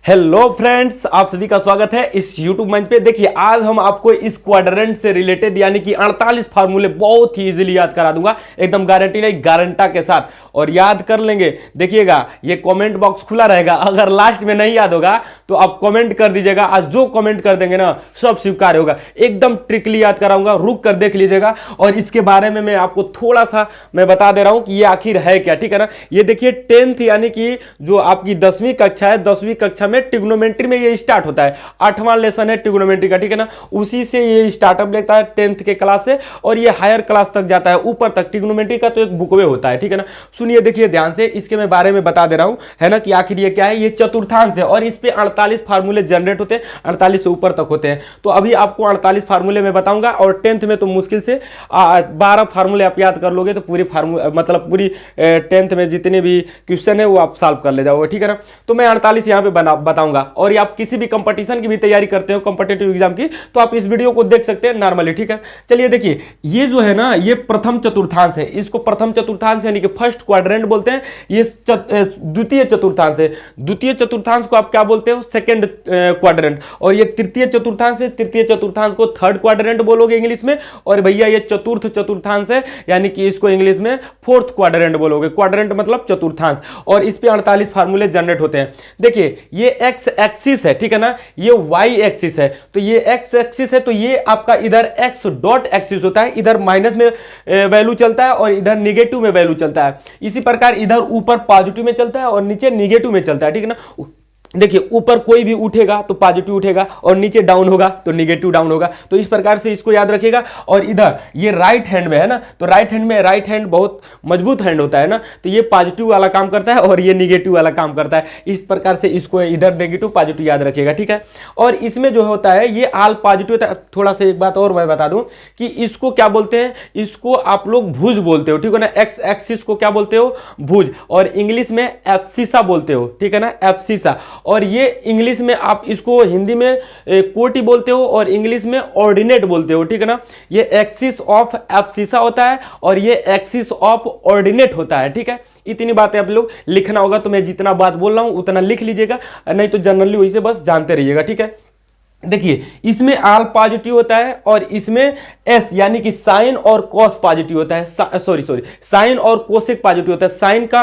Hello friends, आप सभी का स्वागत है इस YouTube मंच पे। देखिए, आज हम आपको इस क्वाड्रेंट से रिलेटेड यानी कि 48 फार्मूले बहुत ही इजीली याद करा दूंगा, एकदम गारंटी नहीं गारंटा के साथ, और याद कर लेंगे। देखिएगा, ये कमेंट बॉक्स खुला रहेगा, अगर लास्ट में नहीं याद होगा तो आप कमेंट कर दीजिएगा। आज जो कमेंट कर देंगे ना सब स्वीकार होगा, एकदम ट्रिकली याद कराऊंगा, रुक कर देख लीजिएगा। और इसके बारे में मैं आपको थोड़ा सा मैं बता दे रहा हूं कि ये आखिर है क्या, ठीक है ना। ये देखिए 10th यानी कि जो आपकी 10वीं कक्षा है, 10वीं कक्षा में ट्रिग्नोमेट्री में ये स्टार्ट होता है। 8वां लेसन है ट्रिग्नोमेट्री का, ठीक है ना। उसी से ये स्टार्टअप लेता है 10th के क्लास से, और ये हायर क्लास तक जाता है, ऊपर तक। ट्रिग्नोमेट्री का तो एक बुकवे होता है, ठीक है ना। सुनिए, देखिए ध्यान से, इसके मैं बारे में बता दे रहा हूं, है ना, कि आखिर ये क्या है। ये चतुर्थांश है और इस पे 48 फार्मूले जनरेट होते हैं, 48 से ऊपर तक होते हैं। तो अभी आपको 48 फार्मूले में बताऊंगा, और 10th में तो मुश्किल से 12 फार्मूले आप याद कर लोगे तो पूरी फार्मूला मतलब पूरी 10th में जितने भी क्वेश्चन है वो आप सॉल्व कर ले जाओगे, ठीक है ना। तो मैं 48 यहाँ पे बताऊंगा, और ये आप किसी भी कंपटीशन की भी तैयारी करते हो, कॉम्पिटिटिव एग्जाम की, तो आप इस वीडियो को देख सकते हैं नॉर्मली, ठीक है। चलिए देखिए, ये जो है ना, ये प्रथम चतुर्थांश है। इसको प्रथम चतुर्थांश यानी कि फर्स्ट क्वाड्रेंट बोलते हैं। ये द्वितीय चतुर्थांश है। द्वितीय चतुर्थांश को आप क्या बोलते हो? Second quadrant. और ये तृतीय चतुर्थांश है। तृतीय चतुर्थांश को थर्ड क्वाड्रेंट बोलोगे इंग्लिश में। और भैया ये चतुर्थ चतुर्थांश है, यानी कि इसको इंग्लिश में फोर्थ क्वाड्रेंट बोलोगे। क्वाड्रेंट मतलब चतुर्थांश। और इस पे 48 फार्मूले जनरेट होते हैं। देखिए, ये एक्स एक्सिस है, ठीक है ना, ये वाई एक्सिस है। तो ये एक्स एक्सिस है, तो ये आपका इधर एक्स डॉट एक्सिस होता है, इधर माइनस में वैल्यू चलता है और इधर निगेटिव में वैल्यू चलता है। इसी प्रकार इधर ऊपर पॉजिटिव में चलता है और नीचे निगेटिव में चलता है, ठीक है ना। देखिए, ऊपर कोई भी उठेगा तो पॉजिटिव उठेगा, और नीचे डाउन होगा तो निगेटिव डाउन होगा। तो इस प्रकार से इसको याद रखिएगा। और इधर ये राइट हैंड में है ना, तो राइट हैंड में, राइट हैंड बहुत मजबूत हैंड होता है ना, तो ये पॉजिटिव वाला काम करता है और ये निगेटिव वाला काम करता है। इस प्रकार से इसको इधर नेगेटिव पॉजिटिव याद रखिएगा, ठीक है। और इसमें जो होता है ये ऑल पॉजिटिव होता है। थोड़ा सा एक बात और मैं बता दूं कि इसको क्या बोलते हैं, इसको आप लोग भुज बोलते हो, ठीक है ना। एक्स एक्सिस को क्या बोलते हो? भुज। और इंग्लिश में एब्सिसा बोलते हो, ठीक है ना, एब्सिसा। और ये इंग्लिश में आप इसको हिंदी में कोटि बोलते हो और इंग्लिश में ऑर्डिनेट बोलते हो, ठीक है ना। ये एक्सिस ऑफ एब्सिसा होता है और ये एक्सिस ऑफ ऑर्डिनेट होता है, ठीक है। इतनी बातें आप लोग लिखना होगा, तो मैं जितना बात बोल रहा हूं उतना लिख लीजिएगा, नहीं तो जनरली वैसे बस जानते रहिएगा, ठीक है। देखिए, इसमें आल पॉजिटिव होता है और इसमें एस यानी कि साइन और कॉस पॉजिटिव होता है। सॉरी साइन और कोसेक पॉजिटिव होता है। साइन का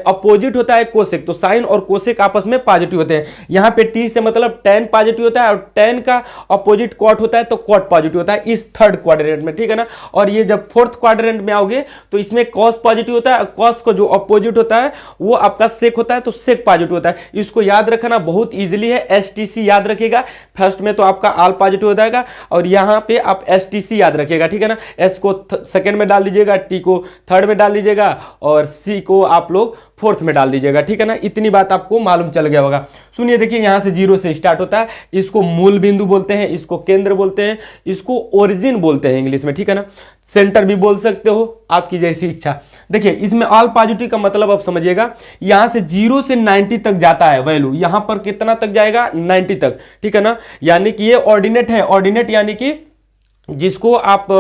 अपोजिट होता है कोसेक, तो साइन और कोसेक आपस में पॉजिटिव होते हैं। यहाँ पे टी से मतलब टेन पॉजिटिव होता है, और टेन का अपोजिट कॉट होता है तो कॉट पॉजिटिव होता है इस थर्ड क्वाड्रेंट में, ठीक है ना। और ये जब फोर्थ क्वाड्रेंट में आओगे तो इसमें कॉस पॉजिटिव होता है, कॉस को जो अपोजिट होता है वो आपका सेक होता है, तो सेक पॉजिटिव होता है। इसको याद रखना बहुत ईजिली है, STC याद रखिएगा। फर्स्ट में तो आपका ऑल पॉजिटिव हो जाएगा, और यहां पे आप STC याद रखिएगा, ठीक है ना। एस को सेकंड में डाल दीजिएगा, टी को थर्ड में डाल दीजिएगा, और सी को आप लोग फोर्थ में डाल दीजिएगा, ठीक है ना। इतनी बात आपको मालूम चल गया होगा। सुनिए, देखिए, यहां से 0 से स्टार्ट होता है। इसको मूल बिंदु बोलते हैं, इसको केंद्र बोलते हैं, इसको ओरिजिन बोलते हैं इंग्लिश में, ठीक है ना। सेंटर भी बोल सकते हो, आपकी जैसी इच्छा। देखिए, इसमें ऑल पॉजिटिव का मतलब आप समझिएगा, यहां से 0 से 90 तक जाता है वैल्यू। यहां पर कितना तक जाएगा? 90 तक, ठीक है ना। यानी कि ये ऑर्डिनेट है। ऑर्डिनेट यानी कि जिसको आप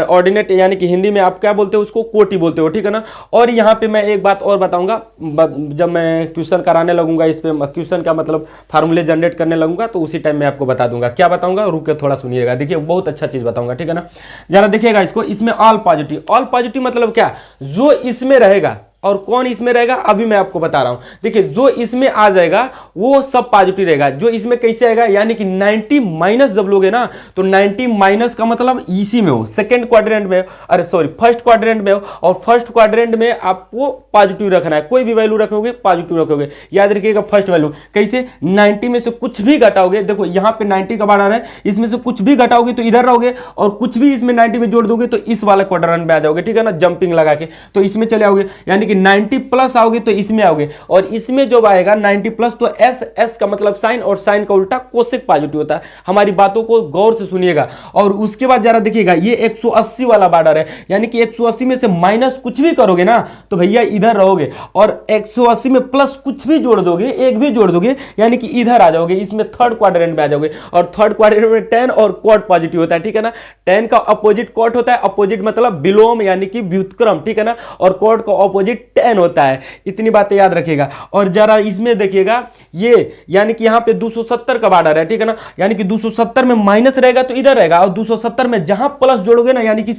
ऑर्डिनेट यानी कि हिंदी में आप क्या बोलते हो? उसको कोटि बोलते हो, ठीक है ना। और यहाँ पे मैं एक बात और बताऊंगा, जब मैं क्वेश्चन कराने लगूंगा, इस पे क्वेश्चन का मतलब फार्मूले जनरेट करने लगूंगा, तो उसी टाइम मैं आपको बता दूंगा। क्या बताऊंगा? रुक के थोड़ा सुनिएगा। देखिए, बहुत अच्छा चीज बताऊंगा, ठीक है ना। जरा देखिएगा इसको। इसमें ऑल पॉजिटिव, ऑल पॉजिटिव मतलब क्या? जो इसमें रहेगा। और कौन इसमें रहेगा अभी मैं आपको बता रहा हूं। देखिए, जो इसमें आ जाएगा वो सब पॉजिटिव रहेगा। जो इसमें कैसे आएगा, यानी कि 90 माइनस जब लोगे ना, तो 90 माइनस का मतलब इसी में हो, सेकंड क्वाड्रेंट में, अरे सॉरी फर्स्ट क्वाड्रेंट में हो। और फर्स्ट क्वाड्रेंट में आपको पॉजिटिव रखना है, कोई भी वैल्यू रखोगे पॉजिटिव रखोगे। याद रखिएगा, फर्स्ट वैल्यू कैसे? 90 में से कुछ भी घटाओगे, देखो यहाँ पे 90 का बार आ रहा है, इसमें से कुछ भी घटाओगे तो इधर रहोगे, और कुछ भी इसमें 90 में जोड़ दोगे तो इस वाला क्वाड्रेंट में आ जाओगे, ठीक है ना। जंपिंग लगा के तो इसमें चले आओगे, यानी 90 प्लस आओगे तो इसमें आओगे, और इसमें जो आएगा 90 प्लस तो एस का मतलब साइन, और साइन का उल्टा कोसेक पॉजिटिव होता है। हमारी बातों को गौर से सुनिएगा। और उसके बाद जरा देखिएगा, ये 180 वाला बॉर्डर है, यानी कि 180 में से माइनस कुछ भी करोगे ना तो भैया इधर रहोगे, और 180 में प्लस कुछ भी जोड़ दोगे, एक भी जोड़ दोगे, यानी कि इधर आ जाओगे, इसमें थर्ड क्वाड्रेंट में आ जाओगे। और थर्ड क्वाड्रेंट में 10 और कॉट पॉजिटिव होता है, ठीक है ना। 10 का अपोजिट कॉट होता है, अपोजिट मतलब विलोम यानी कि व्युत्क्रम, ठीक है ना। और कॉट का अपोजिट 10 होता है। इतनी बातें याद रखिएगा। और जरा इसमें देखिएगा, ये यानी कि यहाँ पे 270 का बॉर्डर है, ठीक है ना, यानी कि 270 में माइनस रहेगा तो इधर रहेगा, और 270 में जहां प्लस जोड़ोगे ना, यानी कि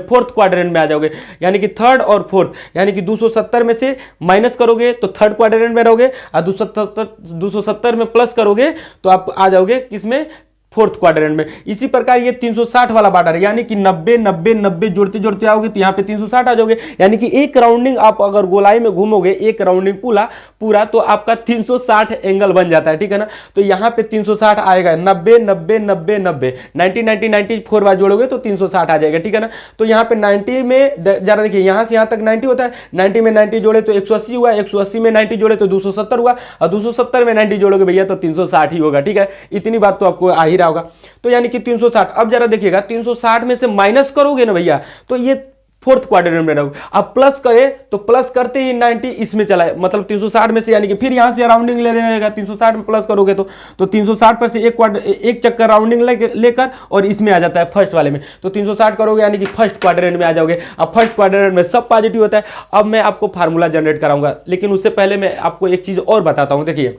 फोर्थ क्वाड्रेंट में आ जाओगे, यानी कि थर्ड और फोर्थ, यानी कि 270 में से माइनस करोगे तो थर्ड क्वाड्रेंट में रहोगे, और 270 में प्लस करोगे तो आप आ जाओगे किसमें, फोर्थ क्वाड्रेंट में। इसी प्रकार ये 360 वाला बॉर्डर है, यानी कि 90 90 90 जोड़ते जोड़ते आओगे तो यहाँ पे 360 आ जाओगे, यानी कि एक राउंडिंग आप अगर गोलाई में घूमोगे, एक राउंडिंग पूरा तो आपका 360 एंगल बन जाता है, ठीक है ना। तो यहाँ पे 360 आएगा, 90 90 90 90 90 90 90 4 बार जोड़ोगे तो 360 आ जाएगा, ठीक है ना। तो यहाँ पे 90 में जरा देखिए, यहाँ से यहाँ तक 90 होता है, 90 में 90 जोड़े तो 180 हुआ, 180 में 90 जोड़े तो 270 हुआ, और 270 में 90 जोड़ोगे भैया तो 360 ही होगा, ठीक है। इतनी बात तो आपको आ ही रहा होगा। तो यानी कि 360, अब जरा देखिएगा 360 में से माइनस करोगे ना भैया तो ये फोर्थ क्वाड्रेंट में रहोगे, अब प्लस करे तो प्लस करते ही 90 इसमें चला है, मतलब 360 में से, यानी कि फिर यहां से राउंडिंग ले लेने लगा, 360 में प्लस करोगे तो 360 पर से एक चक्कर राउंडिंग लेकर और इसमें आ जाता है फर्स्ट वाले में, तो 360 करोगे यानी कि फर्स्ट क्वाड्रेंट में आ जाओगे। अब फर्स्ट क्वाड्रेंट में सब पॉजिटिव होता है। अब मैं आपको फार्मूला जनरेट कराऊंगा, लेकिन उससे पहले मैं आपको एक चीज और बताता हूं। देखिए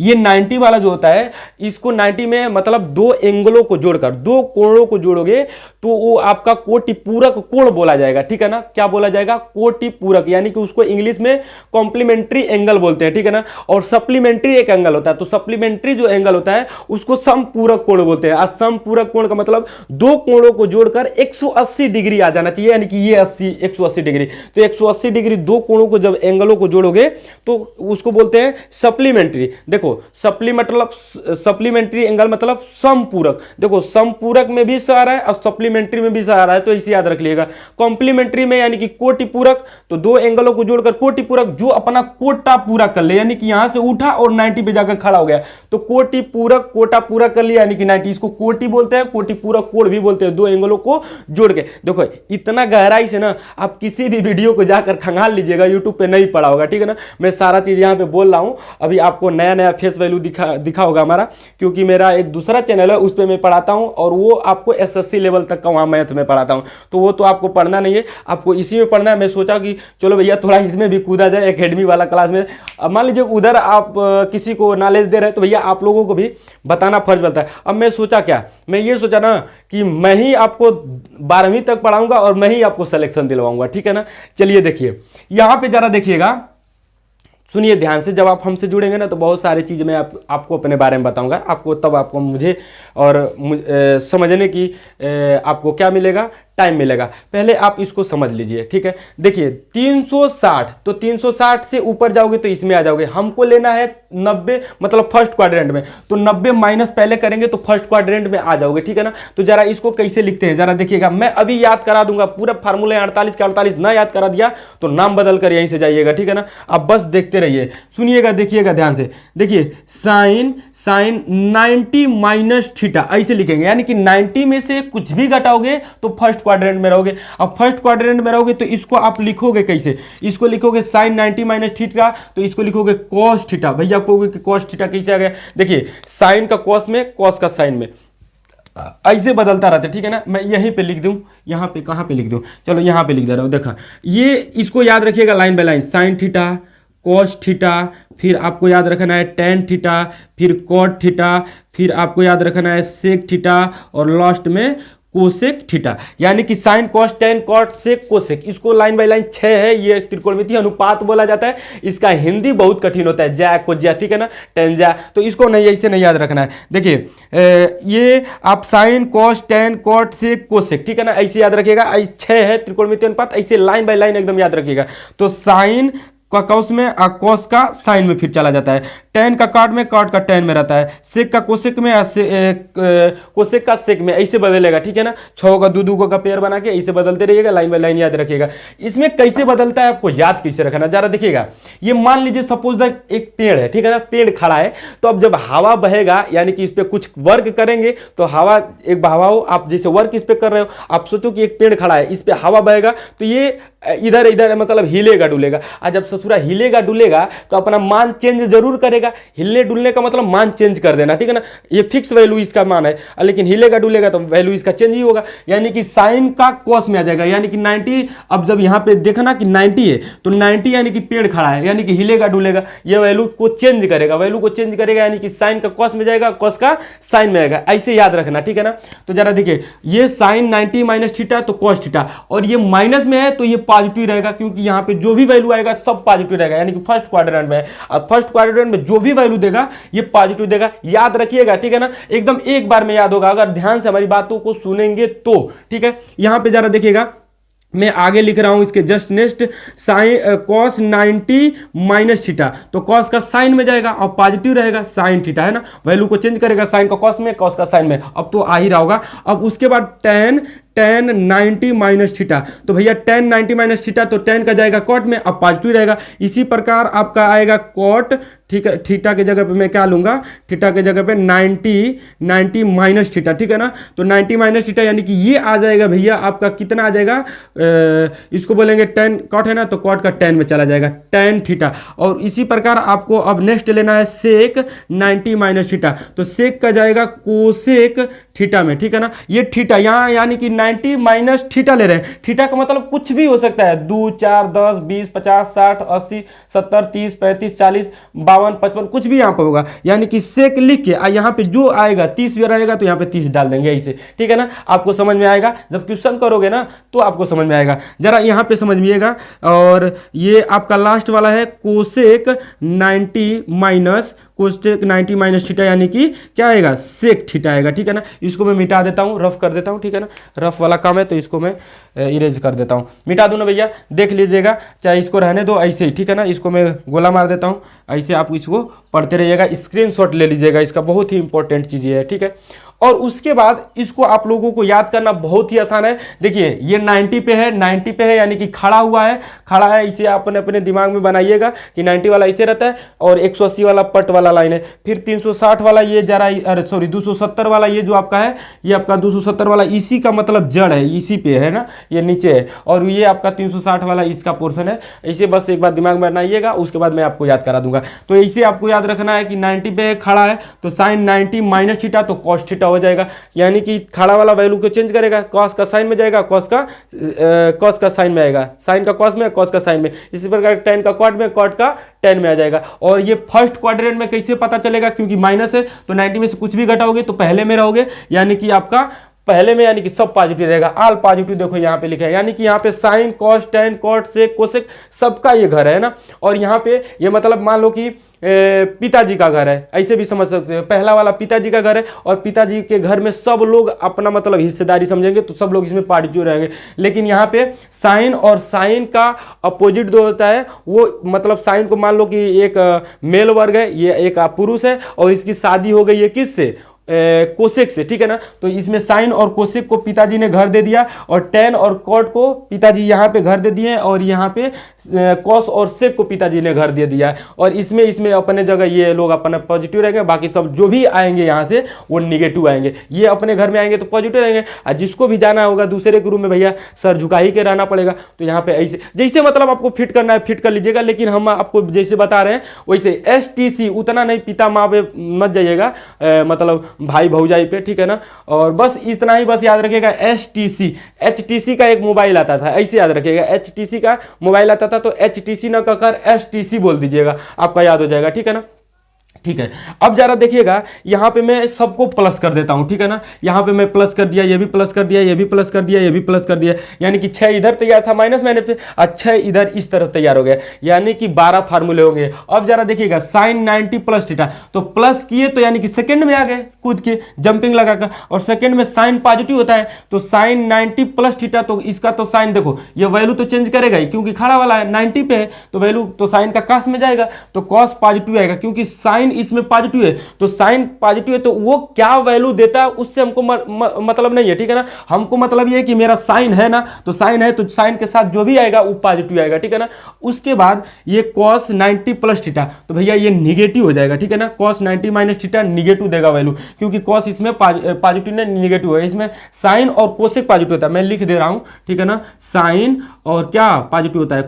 ये 90 वाला जो होता है, इसको 90 में मतलब दो एंगलों को जोड़कर, दो कोणों को जोड़ोगे तो वो आपका कोटि पूरक कोण बोला जाएगा, ठीक है ना। क्या बोला जाएगा, कोटि पूरक, यानी कि उसको इंग्लिश में कॉम्प्लीमेंट्री एंगल बोलते हैं, ठीक है ना। और सप्लीमेंट्री एक एंगल होता है, तो सप्लीमेंट्री जो एंगल होता है उसको समपूरक कोण बोलते हैं। समपूरक कोण का मतलब दो कोणों को जोड़कर 180 डिग्री आ जाना चाहिए, यानी कि ये 180 डिग्री, तो 180 डिग्री दो कोणों को जब एंगलों को जोड़ोगे तो उसको बोलते हैं सप्लीमेंट्री। देखो सप्लीमेंट्री एंगल मतलब समपूरक, देखो समपूरक में भी सहारा है और सप्लीमेंट्री में भी सहारा है, तो इसे याद रख लिएगा। कॉम्प्लीमेंट्री में यानी कि कोटि पूरक, तो दो एंगलों को जोड़कर कोटि पूरक, जो अपना कोटा पूरा कर ले, यानी कि यहां से उठा और 90 पे जाकर खड़ा हो गया, तो कोटि पूरक कोटा पूरा कर लिया, यानी कि 90, इसको कोटि बोलते हैं, कोटि पूरक कोण भी बोलते हैं, दो एंगलों को जोड़ के। देखो इतना गहराई से ना आप किसी भी वीडियो को जाकर खंगाल लीजिएगा, यूट्यूब पे नहीं पढ़ा होगा, ठीक है ना। मैं सारा चीज यहाँ पे बोल रहा हूँ, अभी आपको नया फेस वैल्यू दिखा होगा हमारा, क्योंकि मेरा एक दूसरा चैनल है उस पर मैं पढ़ाता हूं, और वो आपको एसएससी लेवल तक का वहां मैथ में पढ़ाता हूं, तो वो तो आपको पढ़ना नहीं है, आपको इसी में पढ़ना है। मैं सोचा कि चलो भैया थोड़ा इसमें भी कूदा जाए एकेडमी वाला क्लास में। अब मान लीजिए उधर आप किसी को नॉलेज दे रहे हैं तो भैया आप लोगों को भी बताना फर्ज बनता है। अब मैं सोचा क्या, मैं ये सोचा ना कि मैं ही आपको 12वीं तक पढ़ाऊंगा और मैं ही आपको सिलेक्शन दिलवाऊंगा, ठीक है ना। चलिए देखिए यहां पर जरा देखिएगा, सुनिए ध्यान से। जब आप हमसे जुड़ेंगे ना तो बहुत सारी चीज़ मैं आपको अपने बारे में बताऊंगा, आपको तब आपको मुझे और समझने की आपको क्या मिलेगा, टाइम मिलेगा। पहले आप इसको समझ लीजिए, ठीक है। देखिए 360, तो 360 से ऊपर जाओगे तो इसमें आ जाओगे। हमको लेना है 90, मतलब फर्स्ट क्वाड्रेंट में, तो 90 माइनस पहले करेंगे तो फर्स्ट क्वाड्रेंट में आ जाओगे, ठीक है ना। तो जरा इसको कैसे लिखते हैं जरा देखिएगा, मैं अभी याद करा दूंगा पूरा फार्मूला 48 के 48, ना याद करा दिया तो नाम बदल कर यहीं से जाइएगा, ठीक है ना। अब बस देखते रहिए, सुनिएगा, देखिएगा ध्यान से। देखिए साइन 90 माइनस थीटा ऐसे लिखेंगे, यानी कि 90 में से कुछ भी घटाओगे तो फर्स्ट क्वाड्रेंट में रहोगे। अब फर्स्ट क्वाड्रेंट में रहोगे तो इसको आप लिखोगे कैसे, इसको लिखोगे साइन 90 माइनस थीटा, तो इसको लिखोगे कॉस थीटा। भैया कहोगे कि कॉस थीटा कैसे आ गया, देखिए साइन का कॉस में, कॉस का साइन में, ऐसे बदलता रहता है, ठीक है ना। मैं यहीं पे लिख दूं, यहाँ पे कहाँ पे लिख दूं, चलो यहाँ पे लिख दे रहा हूँ। देखा ये, इसको याद रखिएगा line by line, sine theta, cos theta, फिर आपको याद रखना है टेन थीटा, फिर कॉट थीटा, फिर आपको याद रखना है सेक थीटा, और लास्ट में कोसेक थीटा, यानी कि sine cos tan cot sec cosec. इसको लाइन बाय लाइन 6 है, ये त्रिकोणमितीय अनुपात बोला जाता है। इसका हिंदी बहुत कठिन होता है, ज्या को ज्या, ठीक है ना, टेन ज्या, तो इसको नहीं, ऐसे नहीं याद रखना है। देखिए ये आप sine cos tan cot sec cosec, ठीक है ना, ऐसे याद रखिएगा। 6 है त्रिकोणमितीय अनुपात, ऐसे लाइन बाय लाइन एकदम याद रखिएगा। तो साइन का कॉस में और कॉस का साइन में फिर चला जाता है, टेन का कॉट में, कॉट का टेन में रहता है, सेक का कोसेक में, कोसेक का सेक में, ऐसे बदलेगा, ठीक है ना। 6 का दू का पेयर बना के ऐसे बदलते रहिएगा, लाइन बाय लाइन याद रखिएगा। इसमें कैसे बदलता है आपको याद कैसे रखना, जरा देखिएगा। ये मान लीजिए सपोज दैट एक पेड़ है, ठीक है ना, पेड़ खड़ा है, तो अब जब हवा बहेगा, यानी कि इस पर कुछ वर्क करेंगे तो हवा, एक हवा हो, आप जैसे वर्क इस पर कर रहे हो, आप सोचो कि एक पेड़ खड़ा है, इस पर हवा बहेगा तो ये इधर इधर मतलब हिलेगा डुलेगा। और जब ससुरा हिलेगा डुलेगा तो अपना मान चेंज जरूर करेगा। हिलने डुलने का मतलब मान चेंज कर देना, ठीक है ना। ये फिक्स वैल्यू इसका मान है, लेकिन हिलेगा डुलेगा तो वैल्यू इसका चेंज ही होगा, यानी कि साइन का कॉस में आ जाएगा, यानी कि 90। अब जब यहाँ पे देखा ना कि 90 है तो 90 यानी कि पेड़ खड़ा है, यानी कि हिलेगा डुलेगा, ये वैल्यू को चेंज करेगा, वैल्यू को चेंज करेगा, यानी कि साइन का कॉस में जाएगा, कॉस का साइन में आएगा। ऐसे याद रखना, ठीक है ना। तो जरा देखिए, ये साइन 90 माइनस थीटा तो कॉस थीटा, और ये माइनस में है तो ये पॉजिटिव रहेगा, क्योंकि यहाँ पे जो भी वैल्यू आएगा सब पॉजिटिव रहेगा, यानी कि फर्स्ट क्वाड्रेंट में है। अब फर्स्ट क्वाड्रेंट में जो भी वैल्यू देगा ये पॉजिटिव देगा, याद रखिएगा, ठीक है ना। एकदम एक बार में याद होगा अगर ध्यान से हमारी बातों को सुनेंगे तो, ठीक है। यहां पे जरा देखिएगा, मैं आगे लिख रहा हूं इसके just next, sine cos 90 minus theta, तो कॉस का साइन में जाएगा और पॉजिटिव रहेगा साइन थीटा, है ना। वैल्यू को चेंज करेगा, साइन का कॉस में, कॉस का साइन में, अब तो आ ही रहा होगा। अब उसके बाद tan 90 माइनस थीटा, तो भैया tan 90 माइनस थीटा तो tan का जाएगा कॉट में, अब पॉजिटिव रहेगा। इसी प्रकार आपका आएगा कॉट, ठीक है, थीटा के जगह पे मैं क्या लूंगा, थीटा के जगह पे 90 माइनस थीटा, ठीक है ना। तो 90 माइनस थीटा यानी कि ये आ जाएगा भैया आपका कितना आ जाएगा, इसको बोलेंगे tan कॉट है ना, तो कॉट का tan में चला जाएगा tan थीटा। और इसी प्रकार आपको अब नेक्स्ट लेना है सेक 90 माइनस थीटा, तो सेक का जाएगा कोसेक थीटा में, ठीक है ना। ये थीटा यहाँ यानी कि 90 माइनस थीटा ले रहे हैं, थीटा का मतलब कुछ भी हो सकता है, 2 4 10 20 50 60 80 70 30 35 40 52 55 कुछ भी यहाँ पर होगा, यानी कि सेक लिख के यहाँ पे जो आएगा 30 भी रहेगा तो यहाँ पे 30 डाल देंगे ऐसे, ठीक है ना। आपको समझ में आएगा, जब क्वेश्चन करोगे ना तो आपको समझ में आएगा। जरा यहाँ पे समझिएगा, और ये आपका लास्ट वाला है कोसेक 90 माइनस थीटा, यानी कि क्या आएगा, सेक थीटा आएगा, ठीक है ना। इसको मैं मिटा देता हूँ, रफ कर देता हूँ, ठीक है ना, रफ वाला काम है तो इसको मैं इरेज कर देता हूँ, मिटा दूँ ना भैया, देख लीजिएगा, चाहे इसको रहने दो ऐसे ही, ठीक है ना। इसको मैं गोला मार देता हूँ, ऐसे आप इसको पढ़ते रहिएगा, स्क्रीनशॉट ले लीजिएगा, इसका बहुत ही इंपॉर्टेंट चीज़ है, ठीक है। और उसके बाद इसको आप लोगों को याद करना बहुत ही आसान है। देखिए ये 90 पे है, 90 पे है यानी कि खड़ा हुआ है, खड़ा है, इसे आप अपने दिमाग में बनाइएगा कि 90 वाला ऐसे रहता है और 180 वाला पट वाला लाइन है, फिर 360 वाला ये जरा, अरे सॉरी 270 वाला ये जो आपका है, ये आपका 270 वाला इसी का मतलब जड़ है, इसी पे है ना, ये नीचे है, और ये आपका 360 वाला इसका पोर्शन है। ऐसे बस एक बार दिमाग में बनाइएगा, उसके बाद मैं आपको याद करा दूंगा। तो इसे आपको याद रखना है कि 90 पे खड़ा है तो साइन 90 माइनस थीटा तो कॉस थीटा हो जाएगा, यानी कि खड़ा वाला वैल्यू को चेंज करेगा, कॉस का साइन में जाएगा, कॉस का साइन में आएगा, साइन का कॉस में, कॉस का साइन में, इसी प्रकार tan का कॉट में, कॉट का tan में आ जाएगा। और ये फर्स्ट क्वाड्रेंट में कैसे पता चलेगा, क्योंकि माइनस है तो 90 में से कुछ भी घटाओगे तो पहले में रहोगे, यानी कि आपका पहले में, यानी कि सब पॉजिटिव रहेगा, ऑल पॉजिटिव। देखो यहाँ पे लिखा है, यानी कि यहाँ पे sine cos tan cot sec cosec सबका ये घर है ना। और यहाँ पे ये मतलब मान लो कि पिताजी का घर है, ऐसे भी समझ सकते हो, पहला वाला पिताजी का घर है और पिताजी के घर में सब लोग अपना मतलब हिस्सेदारी समझेंगे तो सब लोग इसमें पॉजिटिव रहेंगे। लेकिन यहाँ पे साइन और साइन का अपोजिट जो होता है वो मतलब साइन को मान लो कि एक मेल वर्ग है, ये एक पुरुष है और इसकी शादी हो गई है किससे, कोसेक से, ठीक है ना। तो इसमें साइन और कोसेक को पिताजी ने घर दे दिया और tan और कॉट को पिताजी यहाँ पे घर दे दिए और यहाँ पे कॉस और सेक को पिताजी ने घर दे दिया है। और इसमें अपने जगह ये लोग अपना पॉजिटिव रहेंगे, बाकी सब जो भी आएंगे यहाँ से वो निगेटिव आएंगे। ये अपने घर में आएंगे तो पॉजिटिव रहेंगे, और जिसको भी जाना होगा दूसरे के रूम में भैया सर झुका ही के रहना पड़ेगा। तो यहाँ पे ऐसे जैसे मतलब आपको फिट करना है फिट कर लीजिएगा, लेकिन हम आपको जैसे बता रहे हैं वैसे STC उतना नहीं, पिता माँ पे मत जाइएगा, मतलब भाई भौजाई पे, ठीक है ना। और बस इतना ही बस याद रखिएगा, HTC का एक मोबाइल आता था, ऐसे याद रखिएगा, HTC का मोबाइल आता था तो HTC ना कहकर STC बोल दीजिएगा, आपका याद हो जाएगा, ठीक है ना। ठीक है, अब जरा देखिएगा, यहाँ पे मैं सबको प्लस कर देता हूँ, ठीक है ना। यहाँ पे मैं प्लस कर दिया, ये भी प्लस कर दिया, ये भी प्लस कर दिया, ये भी प्लस कर दिया, यानी कि 6 इधर तैयार था माइनस मैंने पे, 6 इधर इस तरफ तैयार हो गया, यानी कि 12 फार्मूले होंगे। अब जरा देखिएगा साइन 90 प्लस थीटा, तो प्लस किए तो यानी कि सेकंड में आ गए कूद के जंपिंग लगाकर, और सेकंड में साइन पॉजिटिव होता है तो साइन 90 प्लस थीटा, तो इसका तो साइन देखो ये वैल्यू तो चेंज करेगा ही, क्योंकि खड़ा वाला है 90 पे है तो वैल्यू तो साइन का कॉस में जाएगा, तो कॉस पॉजिटिव आएगा, क्योंकि साइन इसमें पॉजिटिव है तो साइन पॉजिटिव है, तो वो क्या वैल्यू देता है उससे हमको मतलब नहीं है, ठीक है ना। हमको मतलब ये है कि मेरा साइन है ना, तो साइन है तो साइन के साथ जो भी आएगा वो पॉजिटिव आएगा, ठीक है ना। उसके बाद ये cos 90 प्लस थीटा, तो भैया ये निगेटिव हो जाएगा, ठीक है ना। cos 90 माइनस थीटा निगेटिव देगा वैल्यू, क्योंकि cos इसमें पॉजिटिव ने निगेटिव है, इसमें साइन और कोसेक पॉजिटिव होता है। मैं लिख दे रहा हूं, ठीक है ना। साइन और क्या पॉजिटिव होता है,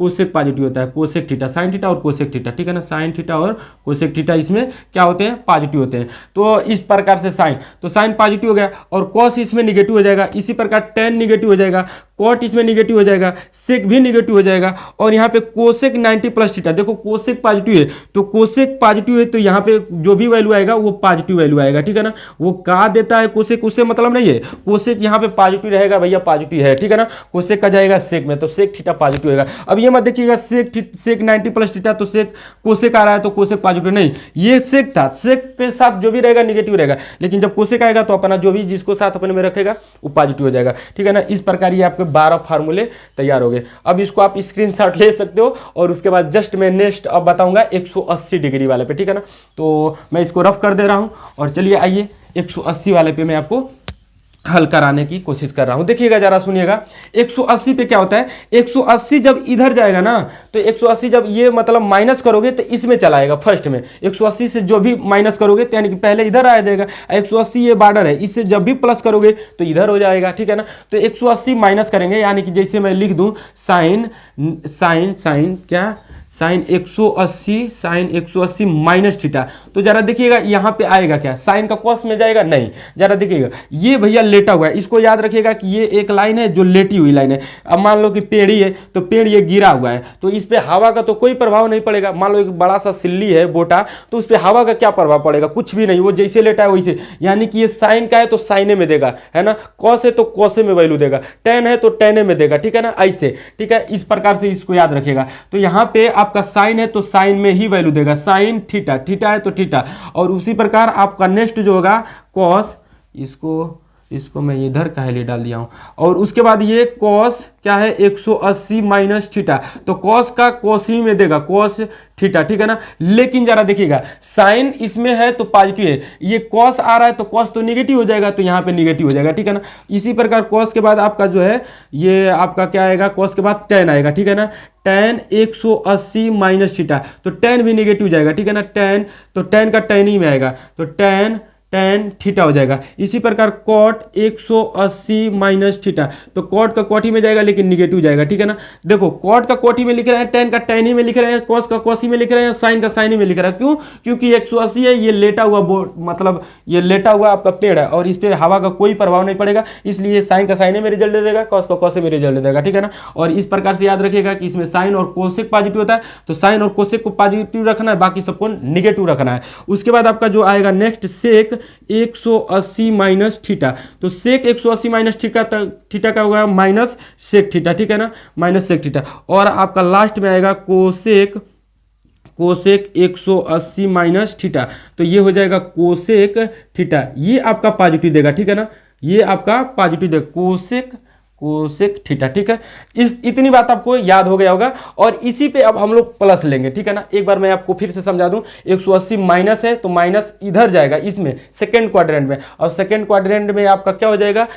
कोसेक पॉजिटिव होता है, कोसेक थीटा, साइन थीटा और कोसेक थीटा, ठीक है ना। साइन थीटा और कोसेक थीटा इसमें क्या होते हैं, पॉजिटिव होते हैं। तो इस प्रकार से साइन, तो साइन पॉजिटिव हो गया और कॉस इसमें निगेटिव हो जाएगा। इसी प्रकार टेन निगेटिव हो जाएगा, कॉट इसमें निगेटिव हो जाएगा, सेक भी निगेटिव हो जाएगा। और यहाँ पे कोसेक 90 प्लस थीटा, देखो कोसेक पॉजिटिव है तो कोसेक पॉजिटिव है तो यहाँ पे जो भी वैल्यू आएगा वो पॉजिटिव वैल्यू आएगा, ठीक है ना। वो का देता है कोसेक, उससे मतलब नहीं है, कोसेक यहाँ पे पॉजिटिव रहेगा भैया, पॉजिटिव है, ठीक है ना। कोसेक का जाएगा सेक में, तो सेक थीटा पॉजिटिव होगा। अब ये मत देखिएगा सेक 90 प्लस थीटा तो सेक कोसेक आ रहा है तो कोसेक पॉजिटिव नहीं, ये सेक था, सेक के साथ जो भी रहेगा निगेटिव रहेगा, लेकिन जब कोसेक आएगा तो अपना जो भी जिसको साथ अपने में रखेगा वो पॉजिटिव हो जाएगा, ठीक है ना। इस प्रकार ये आपके 12 फार्मूले तैयार हो गए। अब इसको आप स्क्रीनशॉट ले सकते हो और उसके बाद जस्ट मैं नेक्स्ट अब बताऊंगा 180 डिग्री वाले पे, ठीक है ना। तो मैं इसको रफ कर दे रहा हूं और चलिए आइए 180 वाले पे मैं आपको हल कराने की कोशिश कर रहा हूं। देखिएगा जरा सुनिएगा, 180 पे क्या होता है, 180 जब इधर जाएगा ना तो 180 जब ये मतलब माइनस करोगे तो इसमें चला आएगा फर्स्ट में, 180 से जो भी माइनस करोगे तो यानी कि पहले इधर आ जाएगा। 180 ये बॉर्डर है, इससे जब भी प्लस करोगे तो इधर हो जाएगा, ठीक है ना। तो 180 माइनस करेंगे, यानी कि जैसे मैं लिख दूं साइन साइन साइन क्या साइन 180 माइनस थीटा, तो जरा देखिएगा यहाँ पे आएगा क्या, साइन का कॉस में जाएगा नहीं, जरा देखिएगा ये भैया लेटा हुआ है। इसको याद रखिएगा कि ये एक लाइन है जो लेटी हुई लाइन है। अब मान लो कि पेड़ ही है तो पेड़ ये गिरा हुआ है तो इस पे हवा का तो कोई प्रभाव नहीं पड़ेगा। मान लो एक बड़ा सा सिल्ली है बोटा, तो उस पर हवा का क्या प्रभाव पड़ेगा, कुछ भी नहीं, वो जैसे लेटा है वैसे, यानी कि ये साइन का है तो साइने में देगा, है ना। कॉस है तो कॉसे में वैल्यू देगा, टेन है तो टेने में देगा, ठीक है ना, ऐसे, ठीक है। इस प्रकार से इसको याद रखिएगा। तो यहाँ पे आपका साइन है तो साइन में ही वैल्यू देगा, साइन थीटा, थीटा है तो थीटा। और उसी प्रकार आपका नेक्स्ट जो होगा कॉस, इसको मैं इधर का लिए डाल दिया हूं, और उसके बाद ये कॉस क्या है 180 माइनस थीटा, तो कॉस का कॉस ही में देगा, कॉस थीटा, ठीक है ना। लेकिन जरा देखिएगा साइन इसमें है तो पॉजिटिव है, ये कॉस आ रहा है तो कॉस तो निगेटिव हो जाएगा, तो यहाँ पे निगेटिव हो जाएगा, ठीक है ना। इसी प्रकार कॉस के बाद आपका जो है ये आपका क्या आएगा, कॉस के बाद टेन आएगा, ठीक है ना। टेन 180 माइनस थीटा, तो टेन भी निगेटिव हो जाएगा, ठीक है ना। टेन तो टेन का टेन ही में आएगा, तो टेन थीटा हो जाएगा। इसी प्रकार कॉट 180 माइनस थीटा, तो कॉट का कॉट ही में जाएगा लेकिन निगेटिव जाएगा, ठीक है ना। देखो कॉट का कॉट ही में लिख रहे हैं, टेन का टेन ही में लिख रहे हैं, कॉस का कॉस ही में लिख रहे हैं, साइन का साइन ही में लिख रहे हैं। क्यों, क्योंकि 180 है, ये लेटा हुआ मतलब ये लेटा हुआ आपका पेड़ है और इस पर हवा का कोई प्रभाव नहीं पड़ेगा, इसलिए साइन का साइन में रिजल्ट दे देगा, कॉस का कॉस में रिजल्ट दे देगा, ठीक है ना। और इस प्रकार से याद रखिएगा कि इसमें साइन और कोसेक पॉजिटिव होता है, तो साइन और कोसेक को पॉजिटिव रखना है, बाकी सबको निगेटिव रखना है। उसके बाद आपका जो आएगा नेक्स्ट सेक 180 माइनस थीटा, तो सेक 180 माइनस थीटा का होगा माइनस सेक थीटा, ठीक है ना, माइनस सेक थीटा। और आपका लास्ट में आएगा कोसेक 180 माइनस थीटा, तो ये हो जाएगा कोसेक थीटा, ये आपका पॉजिटिव देगा, ठीक है ना, ये आपका पॉजिटिव देगा, कोसेक थीटा, ठीक है। इतनी बात आपको याद हो गया होगा। और इसी पे अब हम लोग प्लस लेंगे, ठीक है ना। एक बार मैं आपको फिर से समझा दूं, 180 माइनस है तो माइनस इधर जाएगा इसमें सेकेंड क्वाड्रेंट में, और सेकेंड क्वाड्रेंट में आपका क्या हो जाएगा,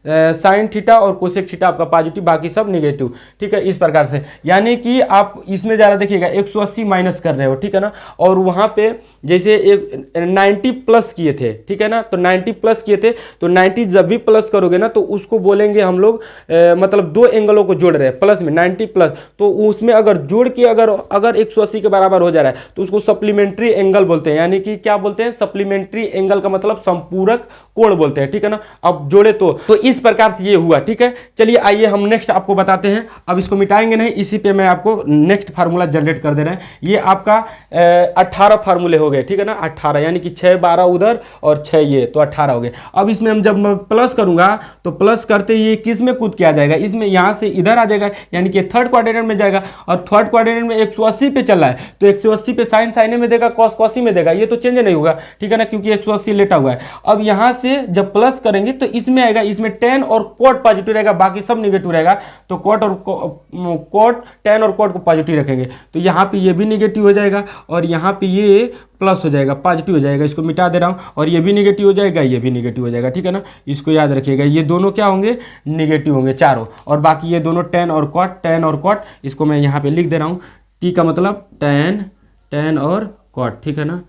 साइन थीटा और कोसेक थीटा आपका पॉजिटिव, बाकी सब निगेटिव, ठीक है। इस प्रकार से यानी कि आप इसमें ज़रा देखिएगा 180 माइनस कर रहे हो, ठीक है ना, और वहाँ पे जैसे एक 90 प्लस किए थे, ठीक है ना, तो 90 प्लस किए थे, तो 90 जब भी प्लस करोगे ना तो उसको बोलेंगे हम लोग मतलब दो एंगलों को जोड़ रहे हैं प्लस में, 90 प्लस, तो उसमें अगर जोड़ के अगर 180 के बराबर हो जा रहा है तो उसको सप्लीमेंट्री एंगल बोलते हैं, यानी कि क्या बोलते हैं, सप्लीमेंट्री एंगल का मतलब संपूरक कोण बोलते हैं, ठीक है ना। अब जोड़े तो इस प्रकार से ये हुआ, ठीक है। चलिए आइए हम नेक्स्ट आपको बताते हैं, अब इसको मिटाएंगे नहीं, इसी पे मैं आपको नेक्स्ट फार्मूला जनरेट कर दे रहे हैं। ये आपका 18 फार्मूले हो गए, ठीक है ना, 18, यानी कि 6 12 उधर और 6 ये, तो 18 हो गए। अब इसमें हम जब मैं प्लस करूंगा तो प्लस करते ये किस में कूद के आ जाएगा, इसमें यहाँ से इधर आ जाएगा, यानी कि थर्ड क्वाड्रेंट में जाएगा, और थर्ड क्वाड्रेंट में 180 पे चल रहा है तो 180 पे साइन साइने में देगा, कॉस कॉसी में देगा, ये तो चेंज नहीं होगा, ठीक है ना, क्योंकि 180 लेटा हुआ है। अब यहाँ से जब प्लस करेंगे तो इसमें आएगा, इसमें टेन और कॉट पॉजिटिव रहेगा, बाकी सब निगेटिव रहेगा। तो कॉट टेन और कॉट को पॉजिटिव रखेंगे तो यहाँ पे ये भी निगेटिव हो जाएगा और यहाँ पे ये प्लस हो जाएगा, पॉजिटिव हो जाएगा। इसको मिटा दे रहा हूँ और ये भी निगेटिव हो जाएगा, ये भी निगेटिव हो जाएगा, ठीक है ना। इसको याद रखिएगा, ये दोनों क्या होंगे, निगेटिव होंगे चारों, और बाकी ये दोनों टेन और कॉट, इसको मैं यहाँ पे लिख दे रहा हूँ। टी का मतलब टेन और कॉट, ठीक है ना,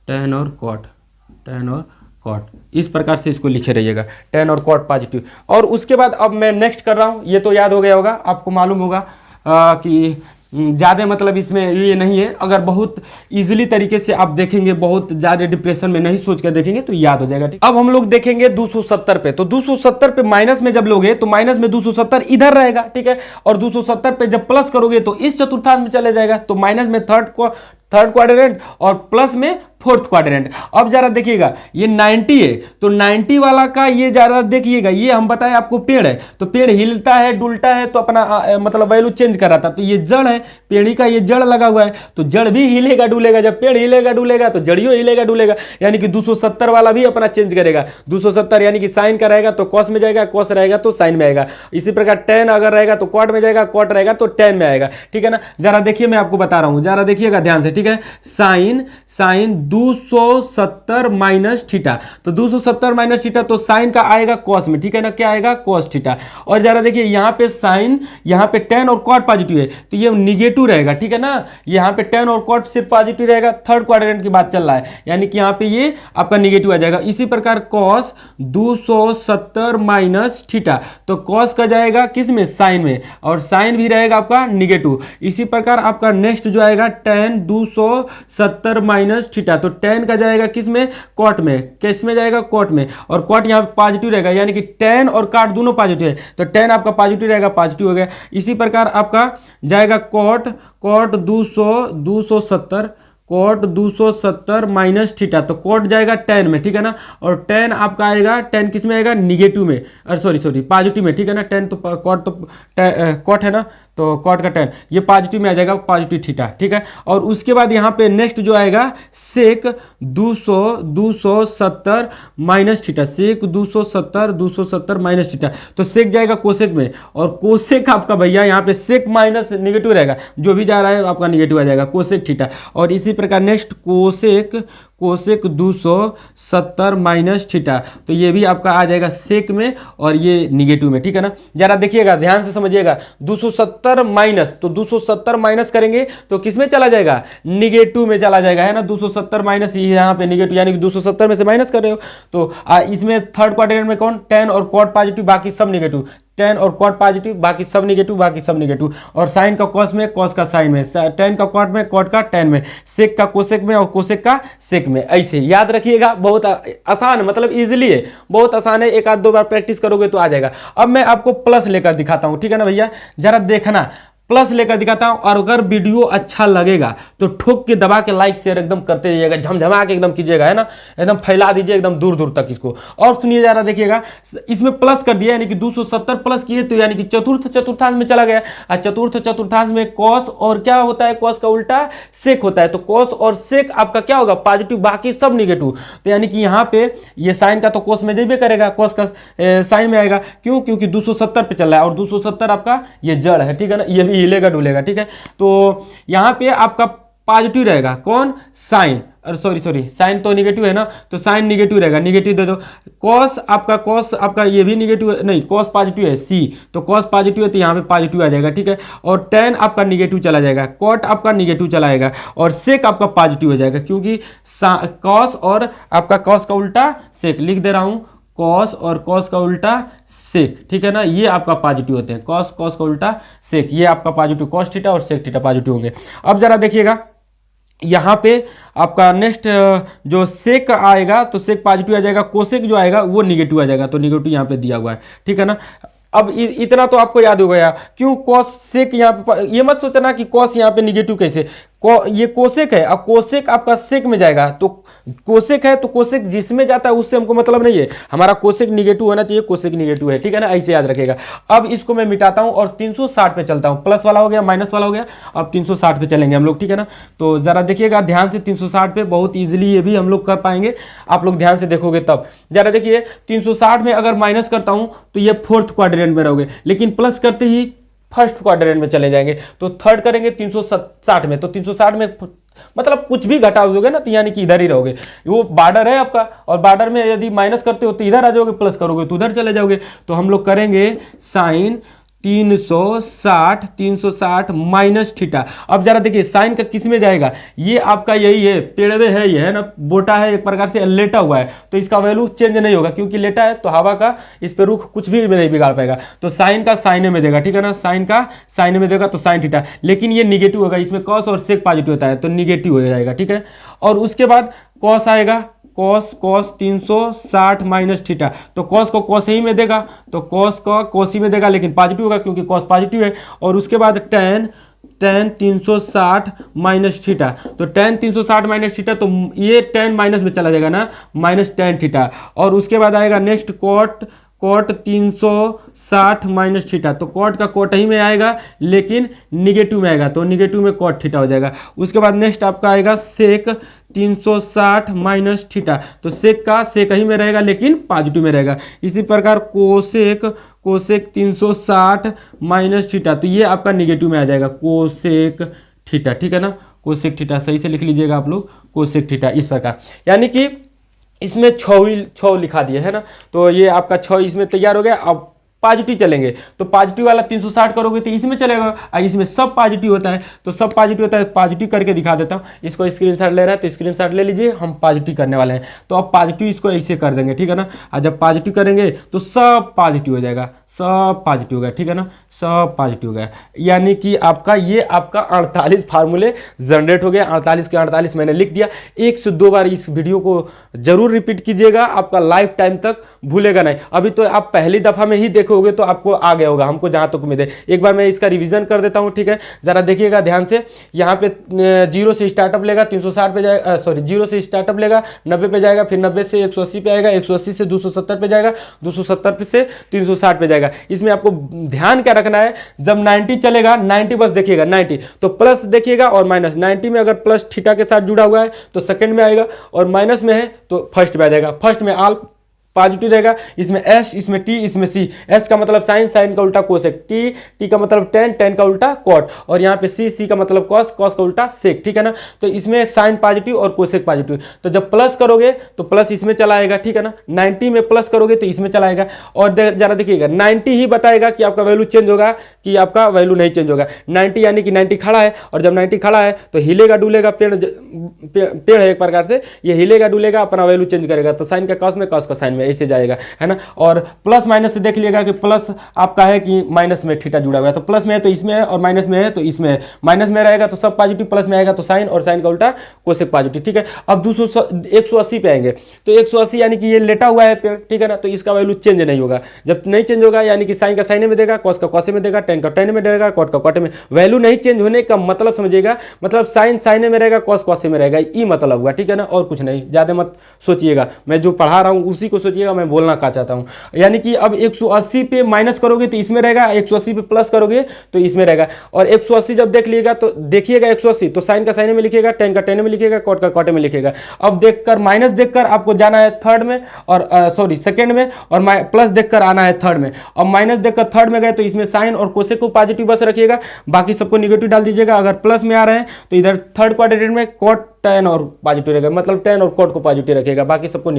टेन और कॉट, इस प्रकार से इसको लिखे रहिएगा, टेन और कॉट पॉजिटिव। और उसके बाद अब मैं नेक्स्ट कर रहा हूँ, ये तो याद हो गया होगा, आपको मालूम होगा कि ज़्यादा मतलब इसमें ये नहीं है। अगर बहुत इजीली तरीके से आप देखेंगे, बहुत ज़्यादा डिप्रेशन में नहीं सोच कर देखेंगे तो याद हो जाएगा, ठीक। अब हम लोग देखेंगे 270 पे, तो 270 पे माइनस में जब लोगे तो माइनस में 270 इधर रहेगा, ठीक है, और 270 पे जब प्लस करोगे तो इस चतुर्थांश में चले जाएगा, तो माइनस में थर्ड क्वाड्रेंट और प्लस में फोर्थ क्वाड्रेंट। अब जरा देखिएगा, ये 90 है तो 90 वाला का ये जरा देखिएगा, ये हम बताएं आपको पेड़ है, तो पेड़ हिलता है डुलता है तो अपना मतलब वैल्यू चेंज कर रहा था, तो ये जड़ है, पेड़ी का ये जड़ लगा हुआ है, तो जड़ भी हिलेगा डुलेगा, जब पेड़ हिलेगा डुलेगा तो जड़ियों हिलेगा डुलेगा, यानी कि 270 वाला भी अपना चेंज करेगा। 270 यानी कि साइन का रहेगा तो कॉस में जाएगा, कॉस रहेगा तो साइन में आएगा। इसी प्रकार टेन अगर रहेगा तो कॉट में जाएगा, कॉट रहेगा तो टेन में आएगा, ठीक है ना। जरा देखिए, मैं आपको बता रहा हूं, जरा देखिएगा ध्यान से, ठीक है। साइन 270 माइनस थीटा, तो 270 माइनस थीटा तो साइन का आएगा कॉस में, ठीक है ना, क्या आएगा, कॉस थीटा। और जरा देखिए यहाँ पे साइन, यहाँ पे टेन और कॉट पॉजिटिव है तो ये निगेटिव रहेगा, ठीक है ना। यहाँ पे टेन और कॉट सिर्फ पॉजिटिव रहेगा, थर्ड क्वाड्रेंट की बात चल रहा है, यानी कि यहाँ पे ये आपका निगेटिव आ जाएगा। इसी प्रकार कॉस 270 माइनस थीटा, तो कॉस का जाएगा किस में, साइन में, और साइन भी रहेगा आपका निगेटिव। इसी प्रकार आपका नेक्स्ट जो आएगा टेन 270 माइनस थीटा, तो टेन का जाएगा किस में, कॉट में, किस में जाएगा, कॉट में, और कॉट यहाँ पे पॉजिटिव रहेगा, यानी कि टेन और कॉट दोनों पॉजिटिव है, तो टेन आपका पॉजिटिव रहेगा, पॉजिटिव हो गया। इसी प्रकार आपका जाएगा कॉट 270 माइनस थीटा, तो कॉट जाएगा टेन में, ठीक है ना, और टेन आपका आएगा, टेन किस में आएगा, निगेटिव में, सॉरी पॉजिटिव में, ठीक है ना। टेन तो कॉट है ना, तो कॉट का टेन ये पॉजिटिव में आ जाएगा, पॉजिटिव थीटा, ठीक है। और उसके बाद यहाँ पे नेक्स्ट जो आएगा सेक 270 माइनस थीटा, सेक 270 माइनस थीटा, तो सेक जाएगा कोसेक में, और कोसेक आपका भैया यहाँ पे सेक माइनस निगेटिव रहेगा, जो भी जा रहा है आपका निगेटिव आ जाएगा, कोसेक थीटा। और इसी प्रकार नेक्स्ट कोसेक 270 माइनस थीटा, तो ये भी आपका आ जाएगा सेक में और ये निगेटिव में, ठीक है ना। जरा देखिएगा, ध्यान से समझिएगा, 270 माइनस, तो 270 माइनस करेंगे तो किस में चला जाएगा, निगेटिव में चला जाएगा, है ना। 270 माइनस यहाँ पे निगेटिव, यानी कि 270 में से माइनस कर रहे हो, तो इसमें थर्ड क्वाड्रेंट में कौन, टेन और कॉट पॉजिटिव, बाकी सब निगेटिव, टेन और कॉट पॉजिटिव, बाकी सब निगेटिव, और साइन का कॉस में, कॉस का साइन में, टेन का कॉट में, कॉट का टेन में, सेक का कोसेक में, और कोसेक का सेक में। ऐसे याद रखिएगा, बहुत आसान, मतलब इजीली है, बहुत आसान है, एक आध दो बार प्रैक्टिस करोगे तो आ जाएगा। अब मैं आपको प्लस लेकर दिखाता हूं, ठीक है ना भैया, जरा देखना, प्लस लेकर दिखाता हूं। और अगर वीडियो अच्छा लगेगा तो ठोक के दबा के लाइक शेयर एकदम करते रहिएगा, झमझमा के एकदम कीजिएगा, है ना, एकदम फैला दीजिए एकदम दूर दूर तक इसको। और सुनिए जरा देखिएगा, इसमें प्लस कर दिया, यानी कि 270 प्लस किए तो यानी कि चतुर्थांश में चला गया, और चतुर्थांश में कॉस और क्या होता है, कॉस का उल्टा सेक होता है, तो कॉस और सेक आपका क्या होगा, पॉजिटिव, बाकी सब निगेटिव। तो यानी कि यहाँ पे ये साइन का तो कॉस में जाइए करेगा, कॉस का साइन में आएगा, क्यों, क्योंकि 270 पे चल रहा है, और 270 आपका ये जड़ है, ठीक है ना, ये भी हिलेगा डुलेगा, ठीक है। तो यहां पे आपका पॉजिटिव रहेगा कौन, साइन, और सॉरी साइन तो निगेटिव है ना, तो साइन निगेटिव रहेगा, निगेटिव दे दो। कॉस आपका ये भी निगेटिव नहीं, कॉस पॉजिटिव है, सी, तो कॉस पॉजिटिव है तो यहाँ पे पॉजिटिव आ जाएगा, ठीक है। और टेन आपका निगेटिव चला जाएगा, कॉट आपका निगेटिव चला जाएगा, और सेक आपका पॉजिटिव हो जाएगा, क्योंकि कॉस और आपका कॉस का उल्टा सेक, लिख दे रहा हूं, कॉस और कॉस का उल्टा सेक, ठीक है ना, ये आपका पॉजिटिव होते हैं, कॉस का उल्टा सेक, ये आपका पॉजिटिव, कॉस थीटा और सेक थीटा पॉजिटिव होंगे। अब जरा देखिएगा, यहाँ पे आपका नेक्स्ट जो सेक आएगा तो सेक पॉजिटिव आ जाएगा, कोसेक जो आएगा वो निगेटिव आ जाएगा, तो निगेटिव यहाँ पे दिया हुआ है, ठीक है ना। अब इतना तो आपको याद हो गया, क्यों कॉस सेक यहाँ पे, ये मत सोचना कि कॉस यहाँ पे निगेटिव कैसे, ये कोसेक है, अब कोसेक आपका सेक में जाएगा, तो कोसेक है तो कोसेक जिसमें जाता है उससे हमको मतलब नहीं है, हमारा कोसेक निगेटिव होना चाहिए, कोसेक निगेटिव है, ठीक है ना, ऐसे याद रखेगा। अब इसको मैं मिटाता हूं और 360 पे चलता हूं, प्लस वाला हो गया माइनस वाला हो गया, अब 360 पे चलेंगे हम लोग, ठीक है ना। तो जरा देखिएगा ध्यान से 360 पे, बहुत ईजिली ये भी हम लोग कर पाएंगे, आप लोग ध्यान से देखोगे तब। जरा देखिए 360 में अगर माइनस करता हूं तो ये फोर्थ क्वाड्रेंट में रहोगे, लेकिन प्लस करते ही फर्स्ट क्वाड्रेंट में चले जाएंगे, तो थर्ड करेंगे 360 में, तो 360 में मतलब कुछ भी घटा दोगे ना तो यानी कि इधर ही रहोगे, वो बॉर्डर है आपका, और बॉर्डर में यदि माइनस करते हो तो इधर आ जाओगे, प्लस करोगे तो उधर चले जाओगे। तो हम लोग करेंगे साइन 360 माइनस थीटा। अब जरा देखिए साइन का किस में जाएगा, ये आपका यही है, पेड़वे है, ये है ना, बोटा है, एक प्रकार से लेटा हुआ है, तो इसका वैल्यू चेंज नहीं होगा, क्योंकि लेटा है तो हवा का इस पे रुख कुछ भी नहीं बिगाड़ पाएगा। तो साइन का साइने में देगा, ठीक है ना, साइन का साइने में देगा तो साइन थीटा, लेकिन ये निगेटिव होगा, इसमें कॉस और सेक पॉजिटिव होता है तो निगेटिव हो जाएगा, ठीक है। और उसके बाद कॉस आएगा, कॉस 360 माइनस थीटा, तो कॉस को कॉस ही में देगा, तो कॉस को कॉस ही में देगा, लेकिन पॉजिटिव होगा क्योंकि कॉस पॉजिटिव है। और उसके बाद टेन 360 माइनस थीटा, तो टेन 360 माइनस थीटा, तो ये टेन माइनस में चला जाएगा ना, माइनस टेन थीटा। और उसके बाद आएगा नेक्स्ट कॉट 360 माइनस थीटा, तो कॉट का कॉट ही में आएगा लेकिन निगेटिव में आएगा, तो निगेटिव में कॉट थीटा हो जाएगा। उसके बाद नेक्स्ट आपका आएगा सेक 360 माइनस थीटा, तो सेक का सेक ही में रहेगा लेकिन पॉजिटिव में रहेगा। इसी प्रकार कोसेक 360 माइनस थीटा, तो ये आपका निगेटिव में आ जाएगा, कोसेक थीटा, ठीक है ना, कोसेक थीटा सही से लिख लीजिएगा आप लोग, कोसेक थीटा इस प्रकार। यानी कि इसमें 6 लिखा दिया है ना, तो ये आपका 6 इसमें तैयार हो गया। अब पॉजिटिव चलेंगे, तो पॉजिटिव वाला 360 करोगे तो इसमें चलेगा, और इसमें सब पॉजिटिव होता है, तो सब पॉजिटिव होता है, पॉजिटिव करके दिखा देता हूँ। इसको स्क्रीनशॉट ले रहा है तो स्क्रीनशॉट ले लीजिए, हम पॉजिटिव करने वाले हैं, तो अब पॉजिटिव इसको ऐसे कर देंगे, ठीक है ना। और जब पॉजिटिव करेंगे तो सब पॉजिटिव हो जाएगा, सब पॉजिटिव हो गया, ठीक है ना, सब पॉजिटिव हो गया। यानी कि आपका ये आपका 48 फार्मूले जनरेट हो गया, 48 के 48 मैंने लिख दिया। 1 से 2 बार इस वीडियो को जरूर रिपीट कीजिएगा, आपका लाइफ टाइम तक भूलेगा नहीं। अभी तो आप पहली दफा में ही देखोगे तो आपको आ गया होगा, हमको जहां तक उम्मीद है। एक बार मैं इसका रिवीजन कर देता हूं, ठीक है, जरा देखिएगा ध्यान से। यहाँ पे 0 से स्टार्टअप लेगा, 360 पे जाएगा, सॉरी 0 से स्टार्टअप लेगा, 90 पे जाएगा, फिर 90 से 180 पे आएगा, 180 से 270 पे जाएगा, 270 से 360 पे जाएगा। इसमें आपको ध्यान क्या रखना है, जब 90 चलेगा, 90 बस देखिएगा, 90 तो प्लस देखिएगा और माइनस, 90 में अगर प्लस थीटा के साथ जुड़ा हुआ है तो सेकंड में आएगा, और माइनस में है तो फर्स्ट में आ जाएगा। फर्स्ट में ऑल पॉजिटिव रहेगा, इसमें एस, इसमें टी, इसमें सी। एस का मतलब साइन, साइन का उल्टा कोसेक, टी का मतलब टेन, टेन का उल्टा कॉट, और यहाँ पे सी का मतलब कॉस, कॉस का उल्टा सेक, ठीक है ना। तो इसमें साइन पॉजिटिव और कोसेक पॉजिटिव, तो जब प्लस करोगे तो प्लस इसमें चला आएगा, ठीक है ना। 90 में प्लस करोगे तो इसमें चला आएगा। और जरा देखिएगा 90 ही बताएगा कि आपका वैल्यू चेंज होगा कि आपका वैल्यू नहीं चेंज होगा। 90 यानी कि 90 खड़ा है, और जब 90 खड़ा है तो हिलेगा डुलेगा, पेड़ है एक प्रकार से, ये हिलेगा डुलेगा, अपना वैल्यू चेंज करेगा, तो साइन का कॉस में, कॉस का साइन में, ऐसे जाएगा, है ना। और प्लस माइनस से देख लिएगा कि प्लस आपका है कि माइनस में थीटा जुड़ा हुआ है, तो प्लस में है तो इसमें है, और माइनस में है तो इसमें है। माइनस में रहेगा तो सब पॉजिटिव, प्लस में आएगा तो साइन, और साइन का उल्टा कोसेक पॉजिटिव, ठीक है। अब 180 पे आएंगे, तो 180 यानी कि ये लेटा हुआ है पेड़, ठीक है ना, तो इसका वैल्यू चेंज नहीं होगा। जब नहीं चेंज होगा यानी कि साइन का साइने में देगा, कॉस का कॉसे में देगा, टेन का टेन में देगा, कॉट का कॉटे में। वैल्यू नहीं चेंज होने का मतलब समझिएगा, मतलब साइन साइने में रहेगा, कॉस कॉसे में रहेगा, ये मतलब हुआ, ठीक है ना, और कुछ नहीं। ज़्यादा मत सोचिएगा, मैं जो पढ़ा रहा हूँ उसी को सोचिएगा, मैं बोलना क्या चाहता हूँ। यानी कि अब 180 पे माइनस करोगे तो इसमें रहेगा, 180 पे प्लस करोगे तो इसमें रहेगा। और 180 जब देख लीजिएगा तो देखिएगा 180 तो साइन का साइन में लिखिएगा, टेन का टेन में लिखिएगा, कॉट का कॉटे में लिखिएगा। अब देखकर माइनस देखकर आपको जाना है थर्ड में, और सॉरी सेकंड में, और प्लस देखकर आना है थर्ड में। और माइनस देखकर थर्ड में गए तो इसमें साइन और कोसेक को पॉजिटिव बस रखिएगा, बाकी सबको निगेटिव डाल दीजिएगा। अगर प्लस में आ रहे हैं तो इधर थर्ड क्वाड्रेंट में कॉट टेन और पॉजिटिव रहेगा, मतलब टेन और कॉट को पॉजिटिव रखेगा, बाकी सबको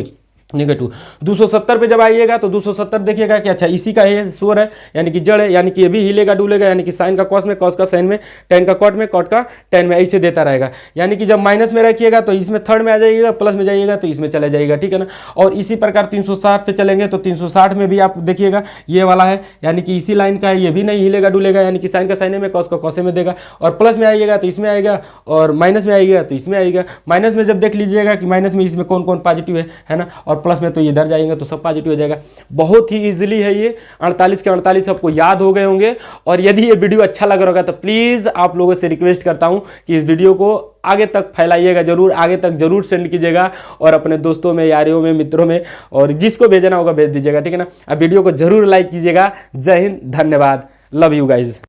निगेटिव। 270 पे जब आइएगा तो 270 देखिएगा कि अच्छा इसी का ये सोर है, यानी कि जड़ है, यानी कि ये भी हिलेगा डुलेगा, यानी कि साइन का कॉस में, कॉस का साइन में, टेन का कॉट में, कॉट का टेन में, ऐसे देता रहेगा। यानी कि जब माइनस में रखिएगा तो इसमें थर्ड में आ जाइएगा, प्लस में जाइएगा तो इसमें चले जाइएगा, ठीक है ना। और इसी प्रकार 360 पे चलेंगे तो 360 में भी आप देखिएगा ये वाला है, यानी कि इसी लाइन का है, ये भी नहीं हिलेगा डुलेगा, यानी कि साइन का साइने में, कॉस का कॉसे में देगा। और प्लस में आइएगा तो इसमें आएगा, और माइनस में आइएगा तो इसमें आएगा। माइनस में जब देख लीजिएगा कि माइनस में इसमें कौन कौन पॉजिटिव है ना, और और प्लस में तो इधर जाएंगे तो सब पॉजिटिव हो जाएगा। बहुत ही ईजिली है ये, 48 के 48 आपको याद हो गए होंगे। और यदि ये वीडियो अच्छा लग रहा होगा तो प्लीज़ आप लोगों से रिक्वेस्ट करता हूँ कि इस वीडियो को आगे तक फैलाइएगा जरूर, आगे तक जरूर सेंड कीजिएगा और अपने दोस्तों में, यारियों में, मित्रों में, और जिसको भेजना होगा भेज दीजिएगा, ठीक है ना। अब वीडियो को जरूर लाइक कीजिएगा। जय हिंद, धन्यवाद, लव यू गाइज।